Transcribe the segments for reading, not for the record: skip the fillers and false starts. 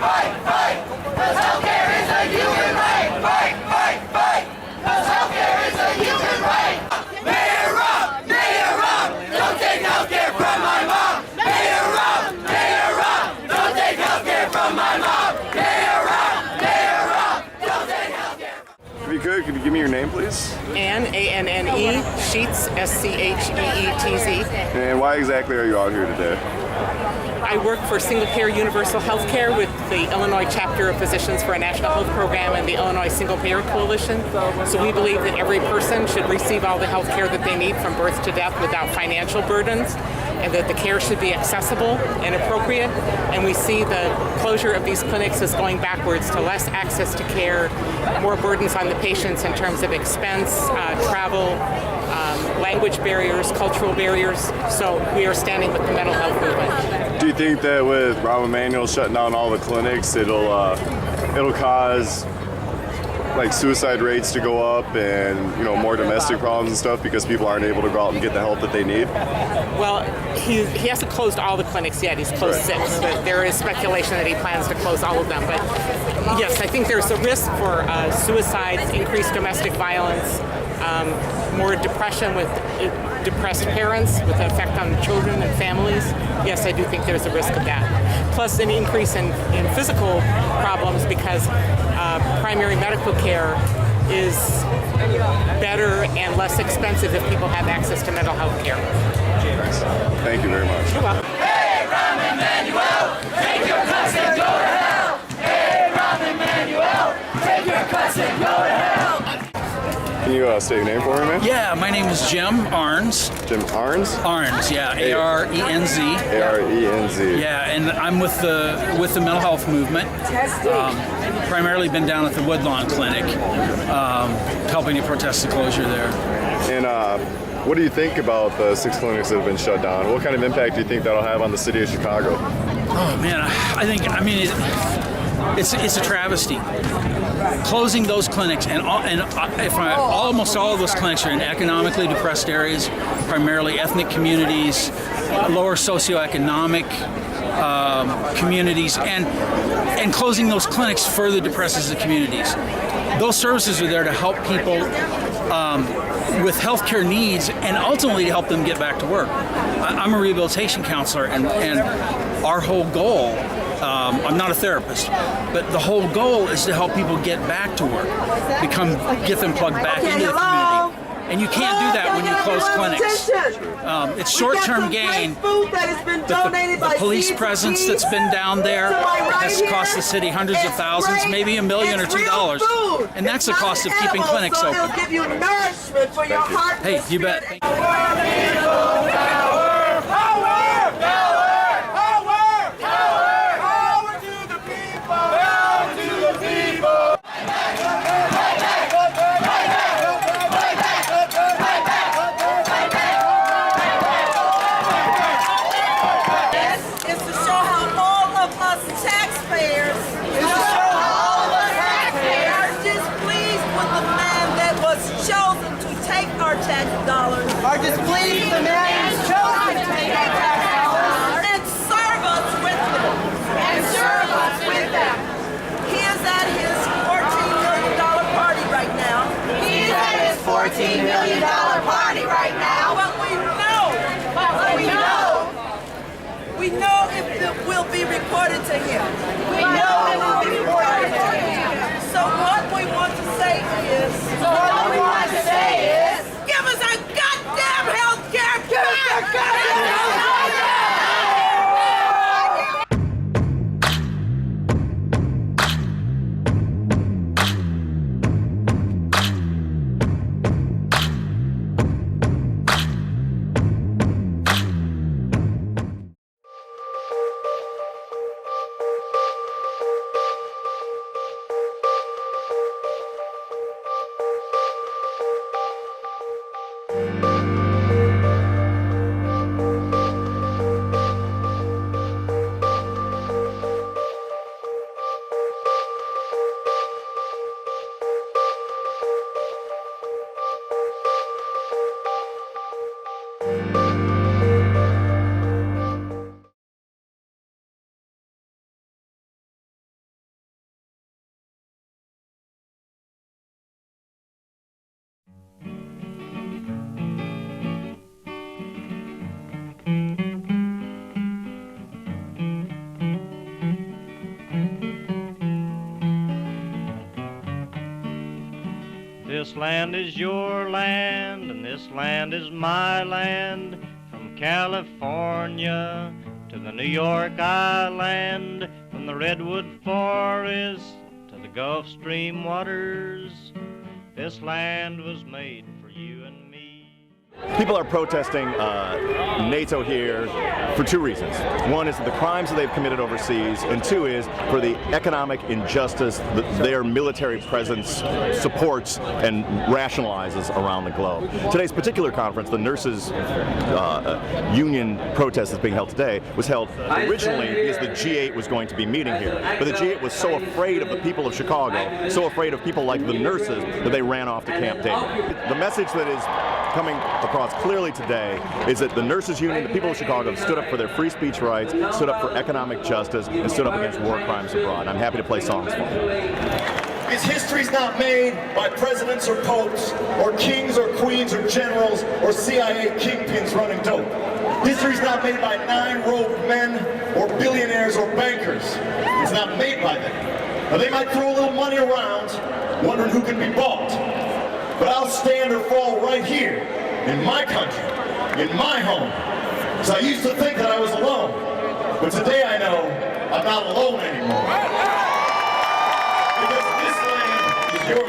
fight, fight, because healthcare is a human right. Fight, fight, fight, because healthcare is a human right. Mayor Rahm, don't take healthcare from my mom. Mayor Rahm, don't take healthcare from my mom. Mayor Rahm, don't take healthcare. If you could you give me your name, please? Anne, A-N-N-E, Sheets, S-C-H-E-E-T-Z. And why exactly are you out here today? I work for Single Payer Universal Health Care with the Illinois Chapter of Physicians for a National Health Program and the Illinois Single Payer Coalition. So we believe that every person should receive all the health care that they need from birth to death without financial burdens, and that the care should be accessible and appropriate. And we see the closure of these clinics as going backwards to less access to care, more burdens on the patients in terms of expense, travel, language barriers, cultural barriers. So we are standing with the mental health movement. Do you think that with Rahm Emanuel shutting down all the clinics, it'll cause like suicide rates to go up and more domestic problems and stuff because people aren't able to go out and get the help that they need? Well, he hasn't closed all the clinics yet. He's closed 6, but there is speculation that he plans to close all of them. But yes, I think there's a risk for suicides, increased domestic violence, more depression with depressed parents with an effect on children and families. Yes, I do think there's a risk of that. Plus an increase in physical problems because primary medical care is better and less expensive if people have access to mental health care. Thank you very much. You're welcome. Hey, Rahm Emanuel, take your cuts and go to hell. Hey, Rahm Emanuel, take your cuts and go to hell. Can you state your name for me, man? Yeah, my name is Jim Arns. Jim Arns? Arns, yeah, A-R-E-N-Z. A-R-E-N-Z. Yeah, and I'm with the mental health movement. Primarily been down at the Woodlawn Clinic, helping to protest the closure there. And what do you think about the 6 clinics that have been shut down? What kind of impact do you think that'll have on the city of Chicago? Oh man, it's a travesty. Closing those clinics, almost all of those clinics are in economically depressed areas, primarily ethnic communities, lower socioeconomic communities, and closing those clinics further depresses the communities. Those services are there to help people with healthcare needs and ultimately to help them get back to work. I'm a rehabilitation counselor, and our whole goal, I'm not a therapist, but the whole goal is to help people get back to work, get them plugged back into the community. And you can't do that when you close clinics. It's short-term gain, but the police presence that's been down there has cost the city hundreds of thousands, maybe $1 million or $2, and that's the cost of keeping clinics open. Hey, you bet. Are displeased with the man this land is your land, and this land is my land. From California to the New York Island, from the Redwood Forest to the Gulf Stream waters, this land was made for you and me. People are protesting NATO here for two reasons. One is the crimes that they've committed overseas, and two is for the economic injustice that their military presence supports and rationalizes around the globe. Today's particular conference, the nurses union protest that's being held today, was held originally because the G8 was going to be meeting here. But the G8 was so afraid of the people of Chicago, so afraid of people like the nurses, that they ran off to Camp David. The message that is coming across clearly today is that the nurses union, the people of Chicago, stood up for their free speech rights, stood up for economic justice, and stood up against war crimes abroad. I'm happy to play songs for you. Because history's not made by presidents or popes, or kings or queens or generals, or CIA kingpins running dope. History's not made by 9 robed men, or billionaires or bankers. It's not made by them. Now, they might throw a little money around, wondering who can be bought. But I'll stand or fall right here, in my country, in my home. So I used to think that I was alone, but today I know I'm not alone anymore. Because this land is your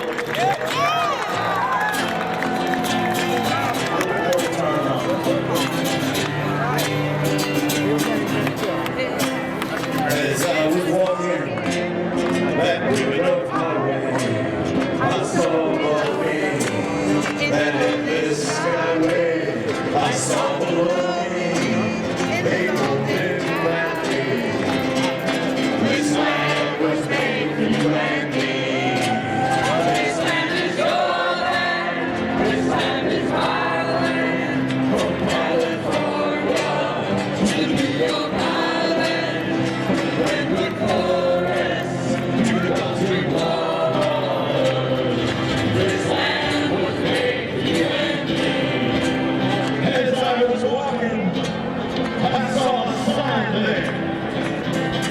As I was walking that river of highway, I saw that in this skyway I saw below me, they moved in gladly. This land was made for you and me. This land is your land, this land is my land. From California to New York Island, from the Redwood Forest to the Gulf Stream waters. This land was made for you and me. As I was walking, I saw a sign there.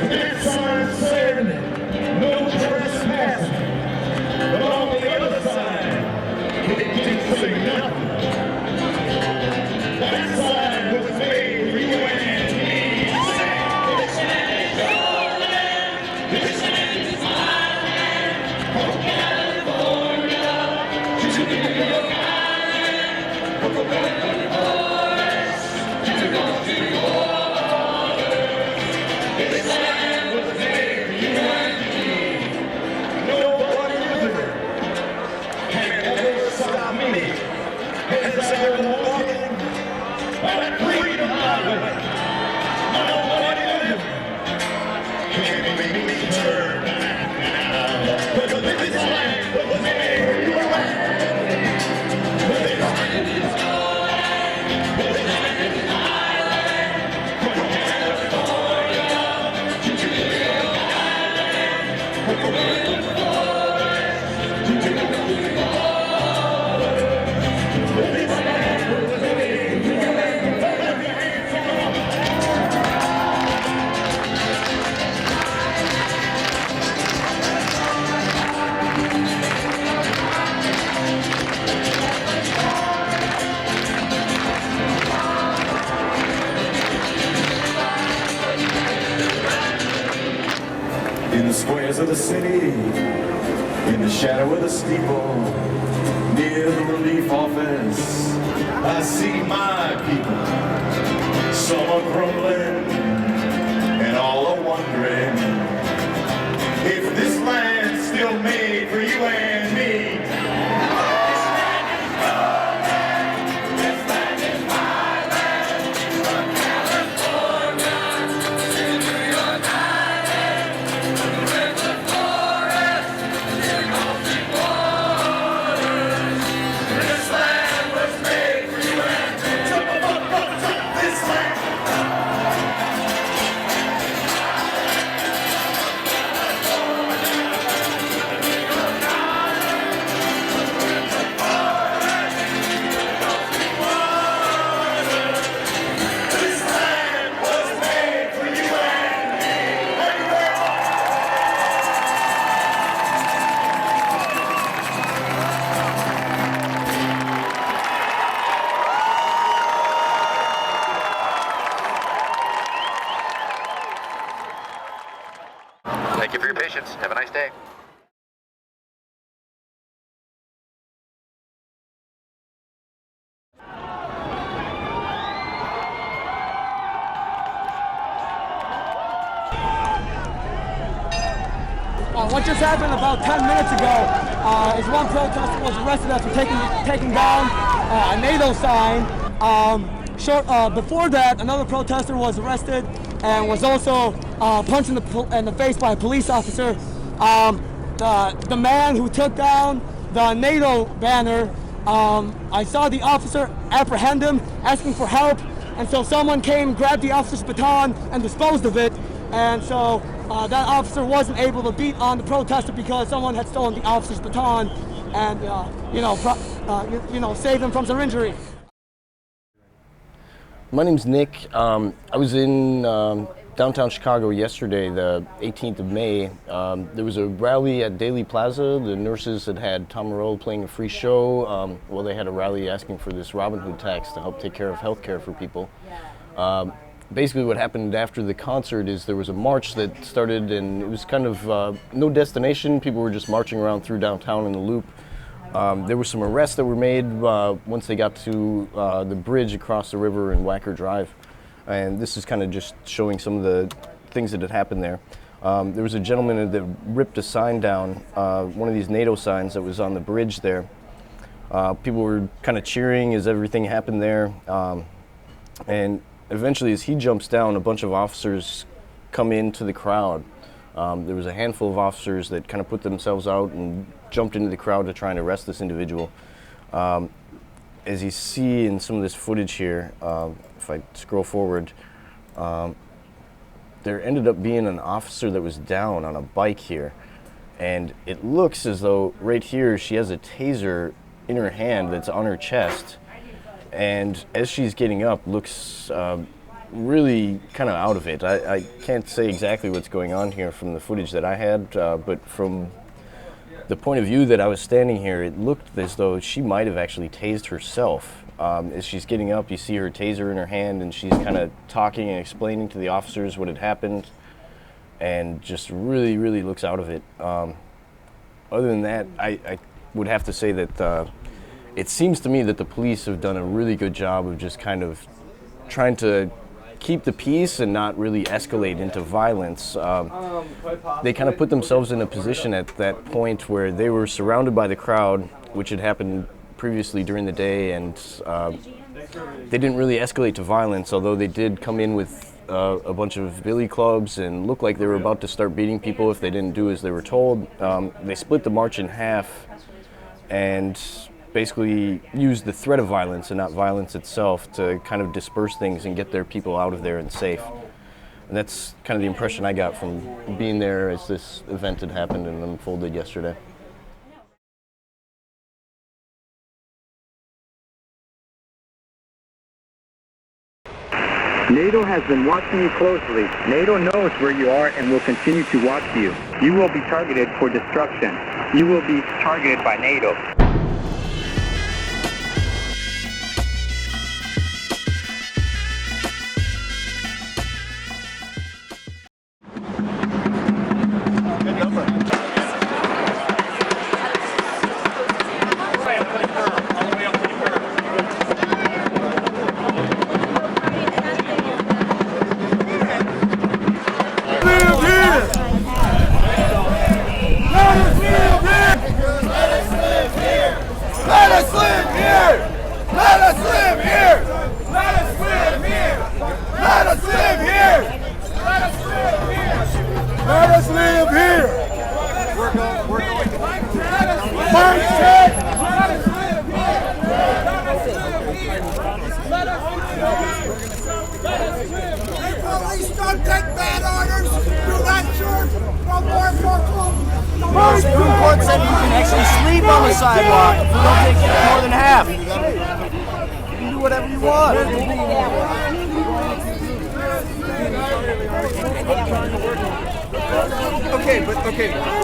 That sign said, no trespassing. But on the other side, it didn't say nothing. That sign was made for you and me. This land is your land. This land is my land. From California to New York Island, from the Redwood Forest to the Gulf Stream waters. This land was made for you and me. Nobody living can ever stop me as I was walking by that freedom highway. Nobody living can make me turn back now. Because this land was made for you and me. This land is your land. This land is my land. From California to New York Island, from the Redwood Forest to the Gulf Stream waters. This land was made for you and me. In the squares of the city, in the shadow of the steeple, near the relief office, I see my people. Some are grumbling, and all are wondering if this land's still made for you and me. This land is your land. This land is my land. From California to New York Island, from the Redwood Forest to the Gulf Stream waters. This land was made for you and me. This land. patience. Have a nice day. What just happened about 10 minutes ago is one protester was arrested after taking down a NATO sign. Before that, another protester was arrested and was also punched in the face by a police officer. The man who took down the NATO banner, I saw the officer apprehend him, asking for help, and so someone came, grabbed the officer's baton, and disposed of it. And so that officer wasn't able to beat on the protester because someone had stolen the officer's baton and, saved him from some injury. My name's Nick. I was in downtown Chicago yesterday, the 18th of May. There was a rally at Daily Plaza. The nurses had Tom Morello playing a free show. They had a rally asking for this Robin Hood tax to help take care of health care for people. Basically what happened after the concert is there was a march that started, and it was kind of no destination. People were just marching around through downtown in the loop. There were some arrests that were made once they got to the bridge across the river in Wacker Drive. And this is kind of just showing some of the things that had happened there. There was a gentleman that ripped a sign down, one of these NATO signs that was on the bridge there. People were kind of cheering as everything happened there. And eventually, as he jumps down, a bunch of officers come into the crowd. There was a handful of officers that kind of put themselves out and jumped into the crowd to try and arrest this individual. As you see in some of this footage here, if I scroll forward, there ended up being an officer that was down on a bike here. And it looks as though right here she has a taser in her hand that's on her chest. And as she's getting up, looks really kind of out of it. I can't say exactly what's going on here from the footage that I had, but from the point of view that I was standing here, it looked as though she might have actually tased herself. As she's getting up, you see her taser in her hand, and she's kind of talking and explaining to the officers what had happened, and just really, really looks out of it. Other than that, I would have to say that it seems to me that the police have done a really good job of just kind of trying to keep the peace and not really escalate into violence. They kind of put themselves in a position at that point where they were surrounded by the crowd, which had happened previously during the day, and they didn't really escalate to violence, although they did come in with a bunch of billy clubs and looked like they were about to start beating people if they didn't do as they were told. They split the march in half and basically used the threat of violence and not violence itself to kind of disperse things and get their people out of there and safe. And that's kind of the impression I got from being there as this event had happened and unfolded yesterday. NATO has been watching you closely. NATO knows where you are and will continue to watch you. You will be targeted for destruction. You will be targeted by NATO. Okay,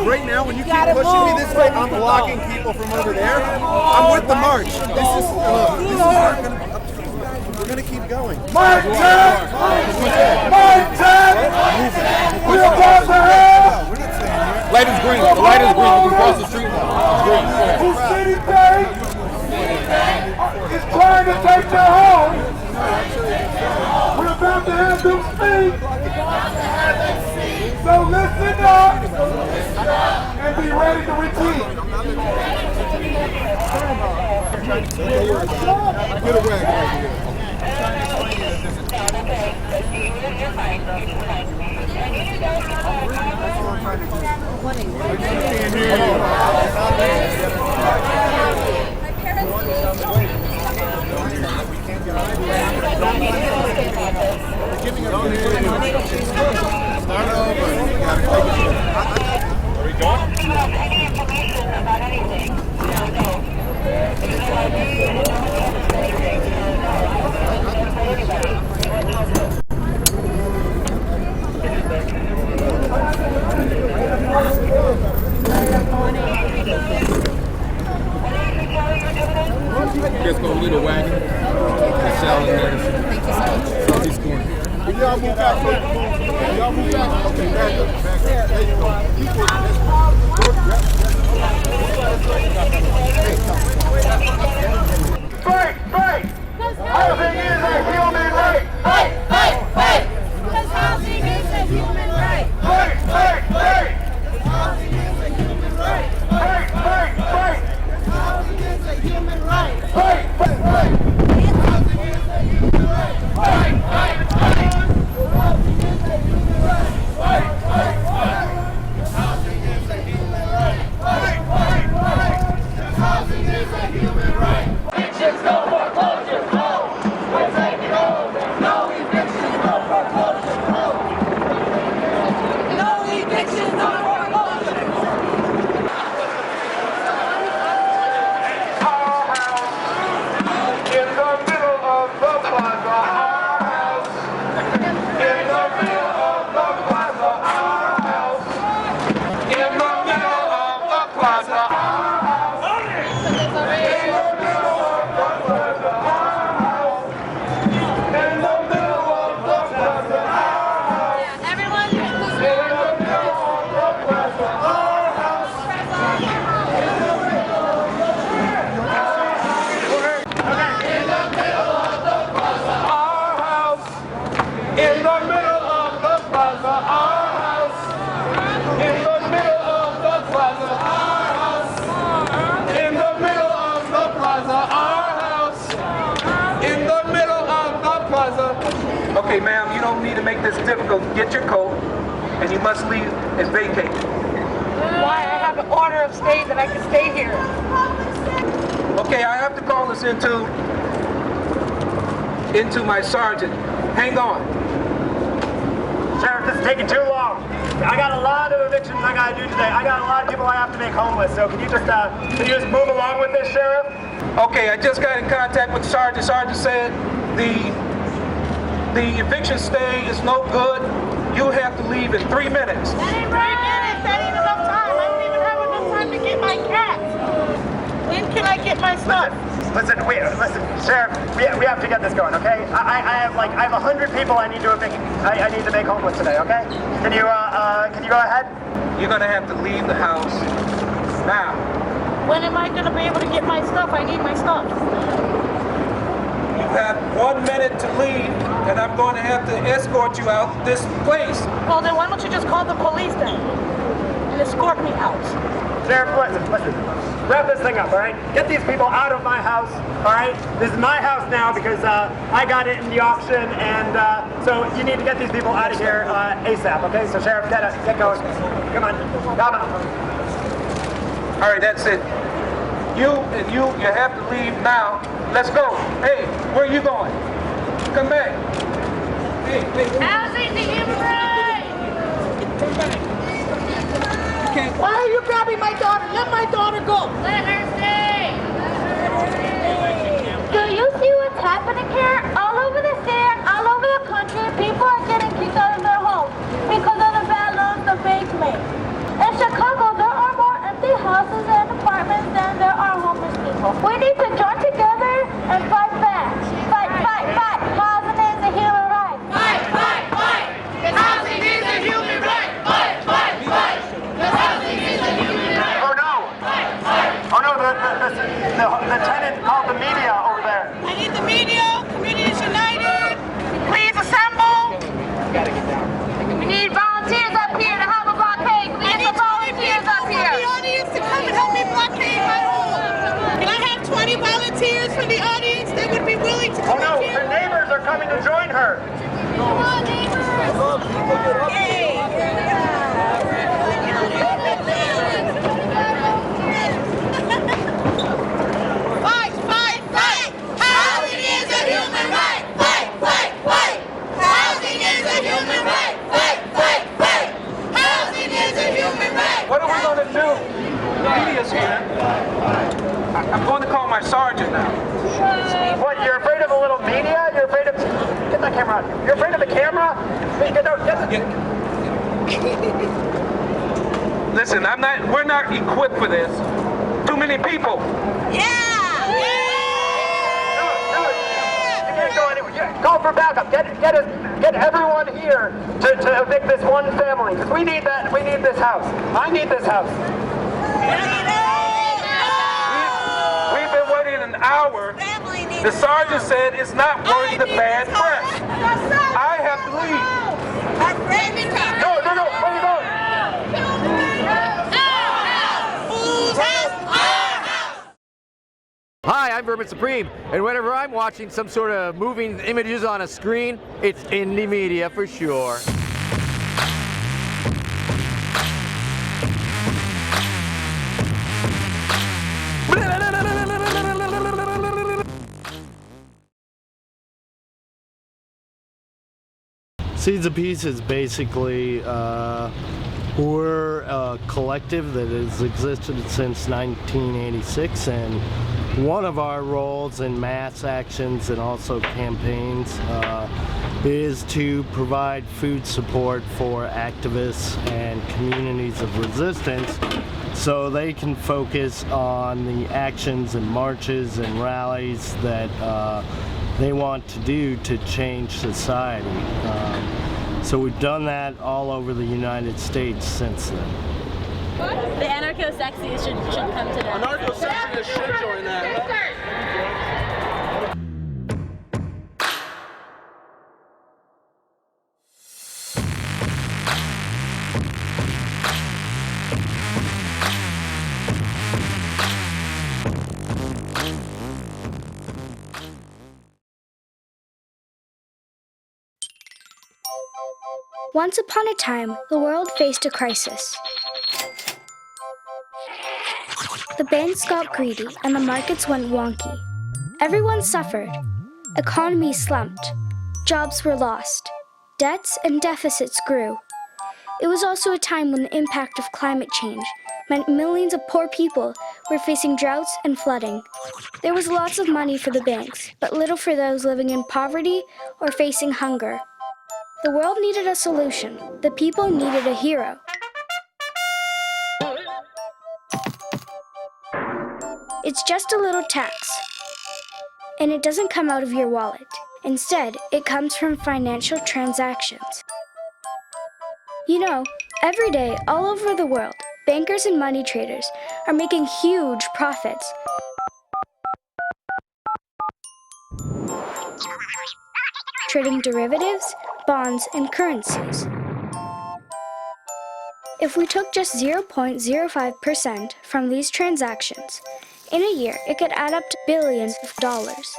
right now when you keep pushing me this way, I'm blocking people from over there. I'm with the march. This is not gonna be up to these guys. We're gonna keep going. March! March! We are going to hell! We're not staying here. Light is green. The light is green. We can cross the street now. It's green. Who City Bank is trying to take their home. We're about to have them speak. So listen up and be ready to retreat. Get a rag right here. Just go a little wagon. Just selling there. Southeast corner. Will y'all move back? Y'all move back? Okay, back up. There you go. Fight! Fight! Housing is a human right! Fight! Fight! Fight! Because housing is a human right! Fight! Fight! Fight! Housing is a human right! Fight! Fight! Fight! Housing is a human right! Fight! Fight! Fight! Housing is a human right! Fight! Fight! Fight! Housing is a human right! Fight! Fight! Fight! Housing is a human right! Fight! Fight! Fight! Housing is a human right! Evictions, no foreclosures, no! We're taking over! No evictions, no foreclosures, no! No evictions, no foreclosures! Our house in the middle of the plaza. Our house in the middle of the plaza. Our house in the middle of the plaza. Our house in the middle of the plaza. Our house in the middle of the plaza. Our house Everyone, in the middle of the plaza. Our house in the middle of the in the middle of the plaza, our house. In the middle of the plaza, our house. In the middle of the plaza, our house. In the middle of the plaza. Okay, ma'am, you don't need to make this difficult. Get your coat, and you must leave and vacate. why I have an order of stay that I can stay here. Okay, I have to call this into my sergeant. Hang on. Sheriff, this is taking too long. I got a lot of evictions I gotta do today. I got a lot of people I have to make homeless. So can you just move along with this, Sheriff? Okay, I just got in contact with the sergeant. Sergeant said the eviction stay is no good. You have to leave in 3 minutes. That ain't 3 minutes. That ain't enough time. I don't even have enough time to get my cat. When can I get my stuff? Listen, Sheriff, we have to get this going, okay? I have 100 people I need to evict. I need to make homeless today, okay? Can you go ahead? You're gonna have to leave the house now. When am I gonna be able to get my stuff? I need my stuff. You have 1 minute to leave, and I'm going to have to escort you out this place. Well, then why don't you just call the police then and escort me out? Sheriff, listen. Wrap this thing up, all right? Get these people out of my house, all right? This is my house now because I got it in the auction, and so you need to get these people out of here ASAP, okay? So, Sheriff, get going. Come on. All right, that's it. You have to leave now. Let's go. Hey, where are you going? Come back. Hey. Housing the human right! Come back. Why are you grabbing my daughter? Let my daughter go. Let her stay. Do you see what's happening here? All over the city and all over the country, people are getting kicked out of their homes because of the bad laws the banks make. In Chicago, there are more empty houses and apartments than there are homeless people. We need to join together and fight back. Fight. Housing is a human right. Fight. Housing is a human right. Fight. the tenant called the media over there. I need the media. Communities united. Please assemble. We need volunteers up here to help a blockade. We need some volunteers up here. The audience to come and help me blockade my home. Can I have 20 volunteers from the audience that would be willing to come Oh no, up here? her neighbors are coming to join her. Come on, neighbors. Hey. Fight, fight, fight! Housing is a human right! Fight, fight, fight! Housing is a human right! Fight, fight, fight! Housing is a human right! What are we going to do? The media's here. I'm going to call my sergeant now. What, you're afraid of a little media? You're afraid of... Get that camera out. You're afraid of the camera? Listen, we're not equipped for this. Too many people. Do it. You can't go anywhere. Call for backup. Get everyone here to evict this one family. Because we need that. We need this house. I need this house. We've been waiting an hour. The sergeant said it's not worth the bad press. I have to leave. No, where are you going? Hi, I'm Vermin Supreme, and whenever I'm watching some sort of moving images on a screen, it's Indymedia for sure. Seeds of Peace is basically, we're a collective that has existed since 1986, and one of our roles in mass actions and also campaigns is to provide food support for activists and communities of resistance so they can focus on the actions and marches and rallies that they want to do to change society. So we've done that all over the United States since then. The anarcho-sexies should come to that. Anarcho-sexies should join that. Once upon a time, the world faced a crisis. The banks got greedy and the markets went wonky. Everyone suffered. Economies slumped. Jobs were lost. Debts and deficits grew. It was also a time when the impact of climate change meant millions of poor people were facing droughts and flooding. There was lots of money for the banks, but little for those living in poverty or facing hunger. The world needed a solution. The people needed a hero. It's just a little tax, and it doesn't come out of your wallet. Instead, it comes from financial transactions. You know, every day, all over the world, bankers and money traders are making huge profits. Trading derivatives, bonds, and currencies. If we took just 0.05% from these transactions, in a year it could add up to billions of dollars.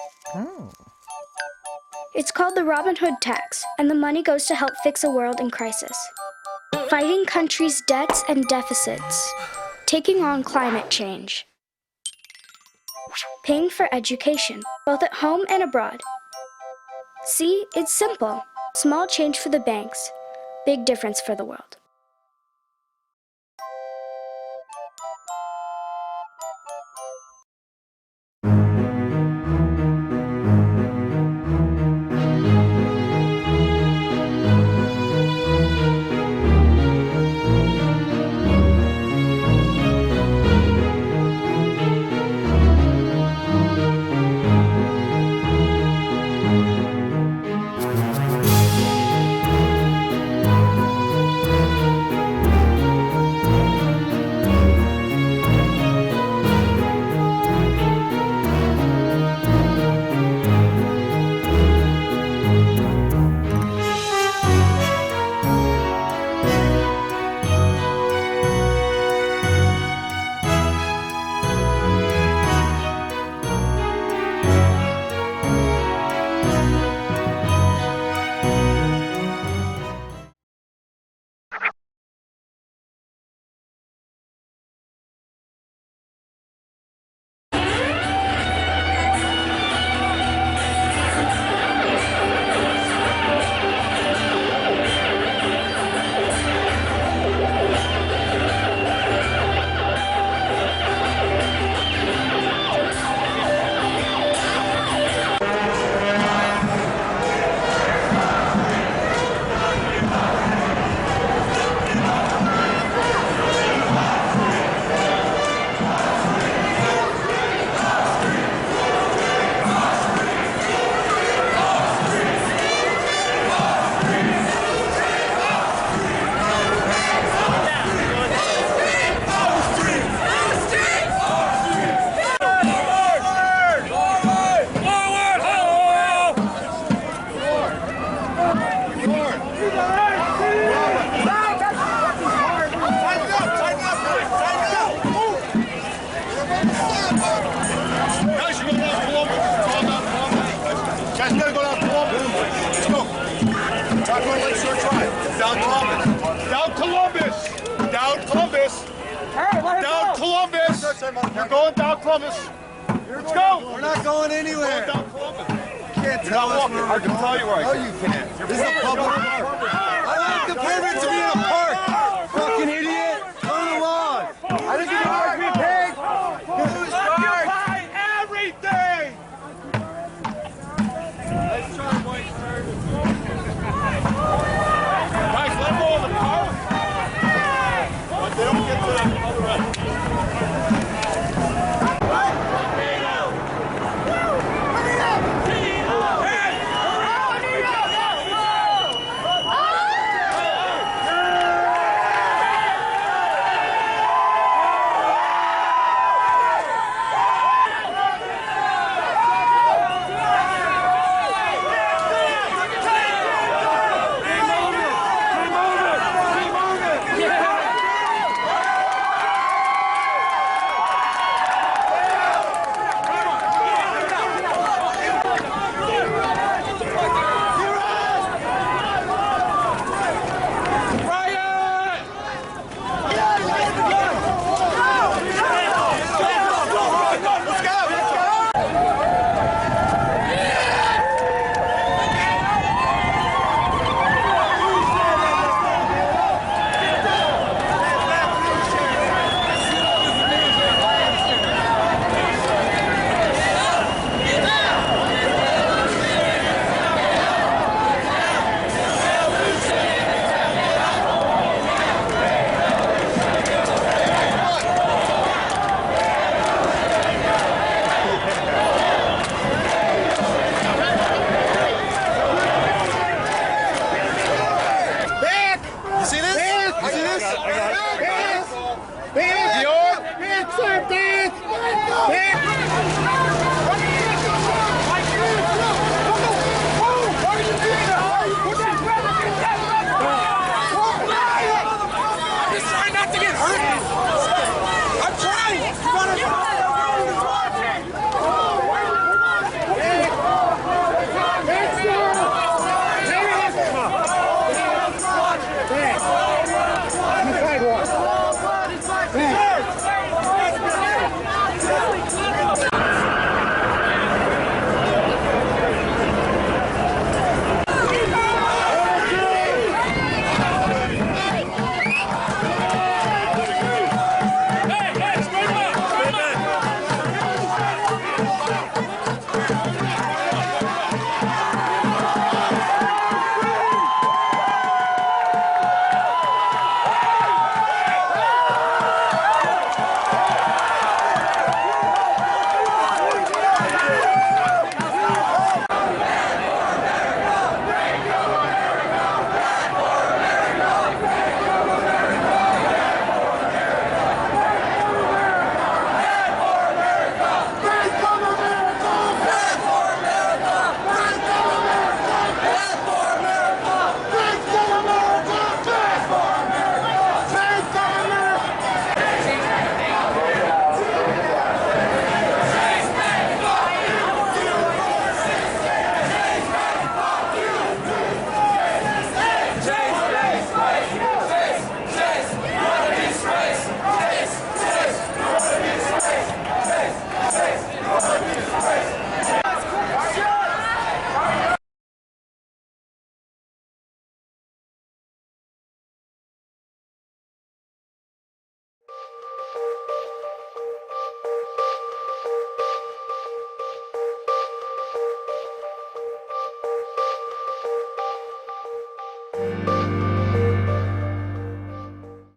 It's called the Robin Hood tax, and the money goes to help fix a world in crisis. Fighting countries' debts and deficits. Taking on climate change. Paying for education, both at home and abroad. See, it's simple. Small change for the banks, big difference for the world. Down Columbus. Down Columbus. Down Columbus. Hey, let him Down go. Columbus. You're going down Columbus. Let's go. We're not going anywhere. Down Columbus. You can't tell us where we're going. I can tell you where I No, you can't. This is a public park. I like the permit to be in a park. Fucking idiot.